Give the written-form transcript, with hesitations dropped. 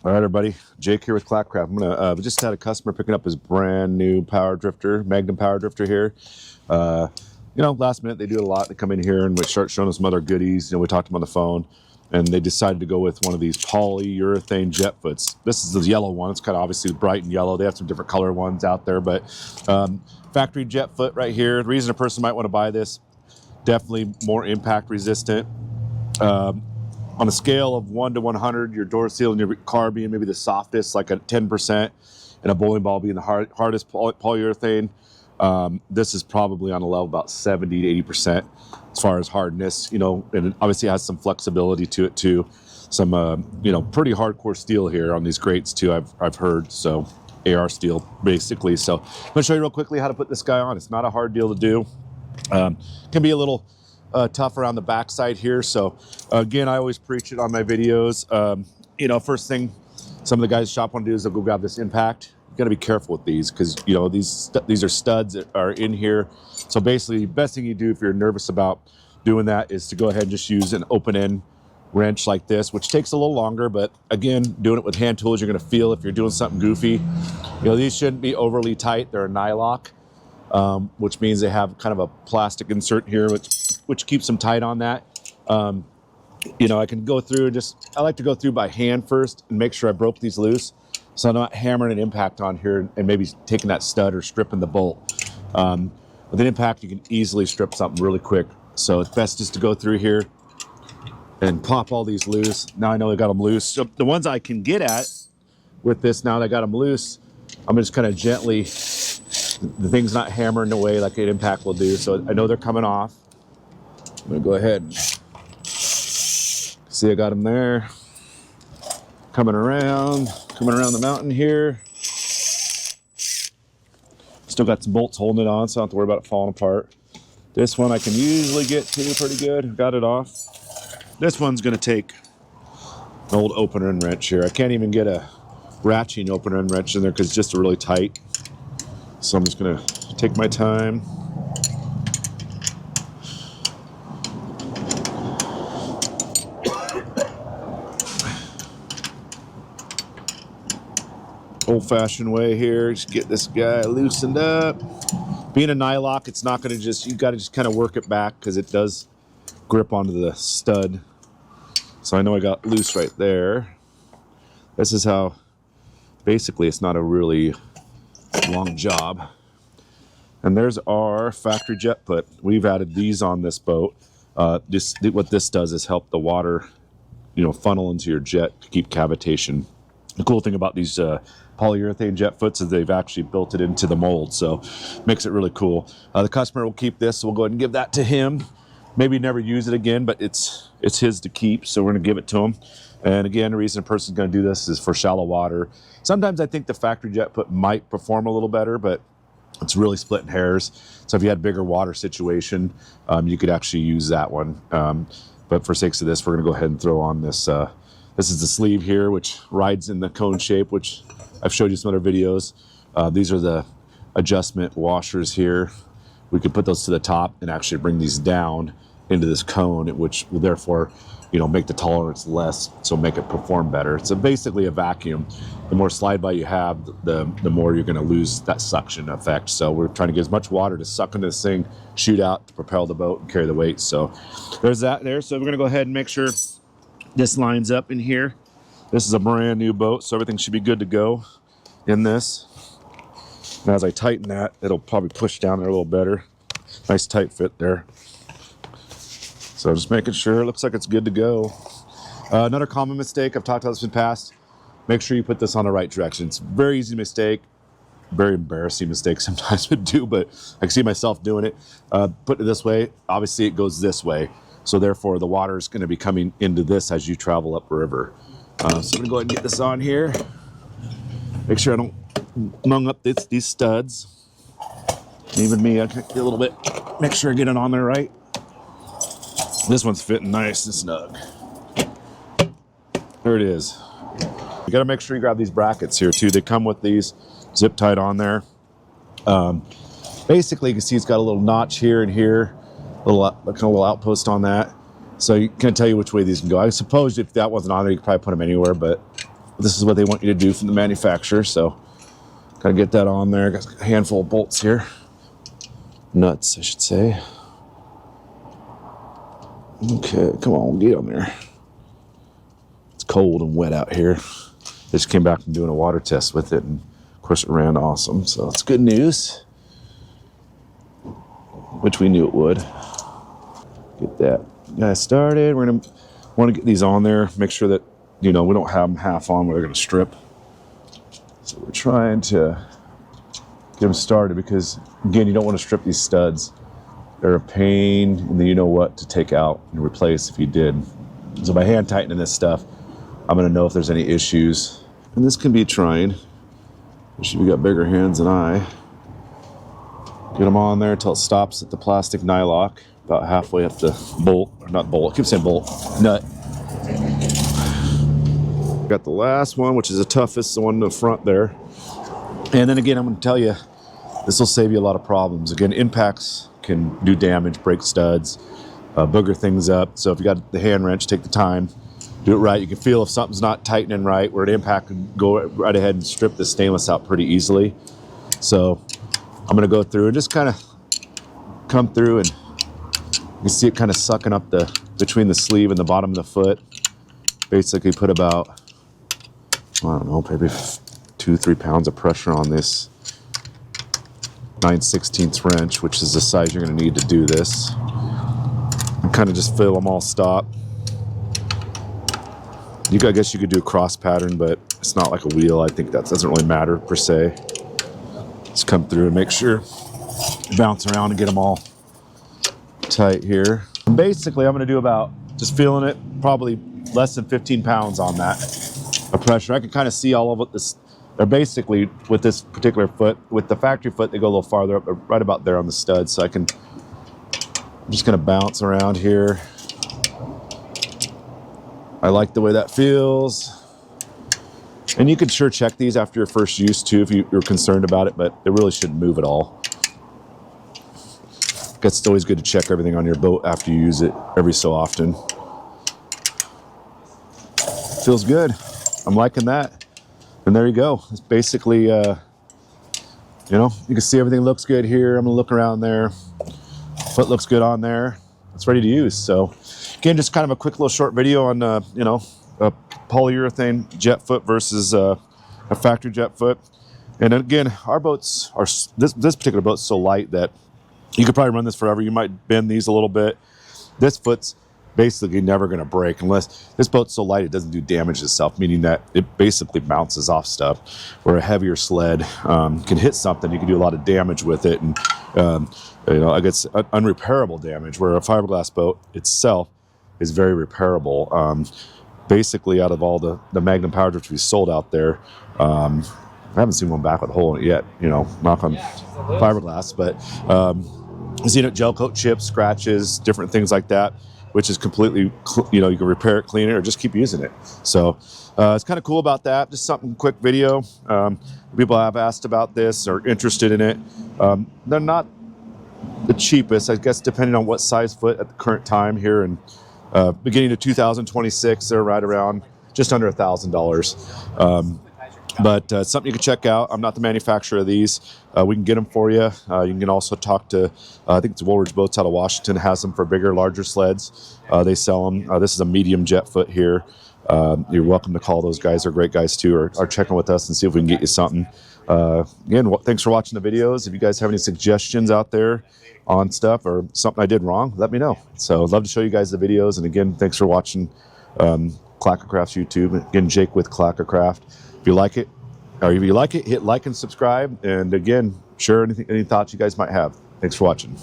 All right, everybody. Jake here with Clackacraft. I'm gonna we just had a customer picking up his brand new power drifter, Magnum power drifter here. Last minute they do a lot. They come in here and we start showing us some other goodies. We talked to them on the phone, and they decided to go with one of these polyurethane jet foots. This is the yellow one. It's kind of obviously bright and yellow. They have some different color ones out there, but factory jet foot right here. The reason a person might want to buy this, definitely more impact resistant. On a scale of 1 to 100, your door seal in your car being maybe the softest, like a 10%, and a bowling ball being the hardest polyurethane, this is probably on a level about 70 to 80% as far as hardness, and it obviously has some flexibility to it too. Some, pretty hardcore steel here on these grates too, I've heard. So AR steel basically. So I'm gonna show you real quickly how to put this guy on. It's not a hard deal to do. Can be a little tough around the backside here. So again, I always preach it on my videos. First thing some of the guys shop want to do is they'll go grab this impact. You got to be careful with these because these are studs that are in here. So basically, the best thing you do if you're nervous about doing that is to go ahead and just use an open end wrench like this, which takes a little longer. But again, doing it with hand tools, you're going to feel if you're doing something goofy. These shouldn't be overly tight. They're a nylock, which means they have kind of a plastic insert here, which keeps them tight on that. I can go through I like to go through by hand first and make sure I broke these loose, so I'm not hammering an impact on here and maybe taking that stud or stripping the bolt. With an impact, you can easily strip something really quick. So it's best just to go through here and pop all these loose. Now I know I got them loose. So the ones I can get at with this, now that I got them loose, I'm just kind of gently, the thing's not hammering away like an impact will do. So I know they're coming off. I'm gonna go ahead and see I got them there. Coming around the mountain here. Still got some bolts holding it on, so I don't have to worry about it falling apart. This one I can usually get to pretty good. Got it off. This one's gonna take an old opener and wrench here. I can't even get a ratcheting opener and wrench in there because it's just really tight. So I'm just gonna take my time. Old-fashioned way here, just get this guy loosened up. Being a nylock, it's not going to you got to just kind of work it back because it does grip onto the stud. So I know I got loose right there. This is how, basically, it's not a really long job. And there's our factory jet foot. We've added these on this boat. What this does is help the water, funnel into your jet to keep cavitation. The cool thing about these polyurethane jet foots is they've actually built it into the mold, so makes it really cool. The customer will keep this, so we'll go ahead and give that to him. Maybe never use it again, but it's his to keep, so we're going to give it to him. And again, the reason a person's going to do this is for shallow water. Sometimes I think the factory jet foot might perform a little better, but it's really splitting hairs. So if you had a bigger water situation, you could actually use that one. But for sakes of this, we're going to go ahead and throw on this. This is the sleeve here, which rides in the cone shape, which I've showed you some other videos. These are the adjustment washers here. We could put those to the top and actually bring these down into this cone, which will therefore, make the tolerance less, so make it perform better. It's basically a vacuum. The more slide by you have, the more you're going to lose that suction effect. So we're trying to get as much water to suck into this thing, shoot out to propel the boat and carry the weight. So there's that there. So we're going to go ahead and make sure this lines up in here. This is a brand new boat, so everything should be good to go in this. And as I tighten that, it'll probably push down there a little better. Nice tight fit there. So just making sure it looks like it's good to go. Another common mistake, I've talked about this in the past, make sure you put this on the right direction. It's a very easy mistake, very embarrassing mistake sometimes to do, but I can see myself doing it. Put it this way, obviously it goes this way. So therefore the water is going to be coming into this as you travel upriver. So I'm going to go ahead and get this on here. Make sure I don't mung up these studs. Even me, I can get a little bit, make sure I get it on there right. This one's fitting nice and snug. There it is. You got to make sure you grab these brackets here too. They come with these zip tied on there. Basically you can see it's got a little notch here and here. Little outpost on that, so you can't tell you which way these can go. I suppose if that wasn't on there, you could probably put them anywhere, but this is what they want you to do from the manufacturer. So gotta get that on there. Got a handful of bolts here. Nuts, I should say. Okay, come on, get on there. It's cold and wet out here. They just came back from doing a water test with it, and of course it ran awesome, so it's good news. Which we knew it would. Get that guy started. We're gonna want to get these on there, make sure that, you know, we don't have them half on where they're gonna strip. So we're trying to get them started because, again, you don't want to strip these studs. They're a pain, and then you know what to take out and replace if you did. So by hand tightening this stuff, I'm gonna know if there's any issues. And this can be trying, especially if you got bigger hands than I. Get them on there until it stops at the plastic nylock, about halfway up the bolt, or not bolt, I keep saying bolt, nut. Got the last one, which is the toughest, the one in the front there. And then again, I'm gonna tell you, this will save you a lot of problems. Again, impacts can do damage, break studs, booger things up. So if you got the hand wrench, take the time, do it right. You can feel if something's not tightening right, where an impact can go right ahead and strip the stainless out pretty easily. So I'm gonna go through and just kind of come through, and you can see it kind of sucking up between the sleeve and the bottom of the foot. Basically put about, I don't know, maybe 2-3 pounds of pressure on this 9/16 wrench, which is the size you're going to need to do this. And kind of just feel them all stop. I guess you could do a cross pattern, but it's not like a wheel. I think that doesn't really matter per se. Just come through and make sure you bounce around and get them all tight here. And basically, I'm going to do about, just feeling it, probably less than 15 pounds on that of pressure. I can kind of see all of this. They're basically, with this particular foot, with the factory foot, they go a little farther up, right about there on the stud. So I'm just gonna bounce around here. I like the way that feels. And you can sure check these after your first use too, if you're concerned about it, but they really shouldn't move at all. I guess it's always good to check everything on your boat after you use it every so often. Feels good. I'm liking that. And there you go. It's basically, you know, you can see everything looks good here. I'm gonna look around there. Foot looks good on there. It's ready to use. So again, just kind of a quick little short video on, you know, a polyurethane jet foot versus a factory jet foot. And again, our boats are, this particular boat's so light that you could probably run this forever. You might bend these a little bit. This foot's basically never going to break unless this boat's so light it doesn't do damage itself, meaning that it basically bounces off stuff. Where a heavier sled can hit something, you can do a lot of damage with it, and you know, I guess unrepairable damage. Where a fiberglass boat itself is very repairable. Basically, out of all the Magnum power drifts we sold out there, I haven't seen one back with a hole in it yet. You know, knock on fiberglass, but I've seen it gel coat chips, scratches, different things like that, which is completely, you know, you can repair it, clean it, or just keep using it. So it's kind of cool about that. Just something quick video. People have asked about this or interested in it. They're not the cheapest, I guess, depending on what size foot at the current time here. And beginning of 2026, they're right around just under $1,000. But something you can check out. I'm not the manufacturer of these. We can get them for you. You can also talk to, I think it's Woolridge Boats out of Washington, has them for bigger, larger sleds. They sell them. This is a medium jet foot here. You're welcome to call those guys. They're great guys too, or check in with us and see if we can get you something. Again, thanks for watching the videos. If you guys have any suggestions out there on stuff or something I did wrong, let me know. So I'd love to show you guys the videos. And again, thanks for watching Clackacraft's YouTube. Again, Jake with Clackacraft. If you like it, hit like and subscribe. And again, share any thoughts you guys might have. Thanks for watching.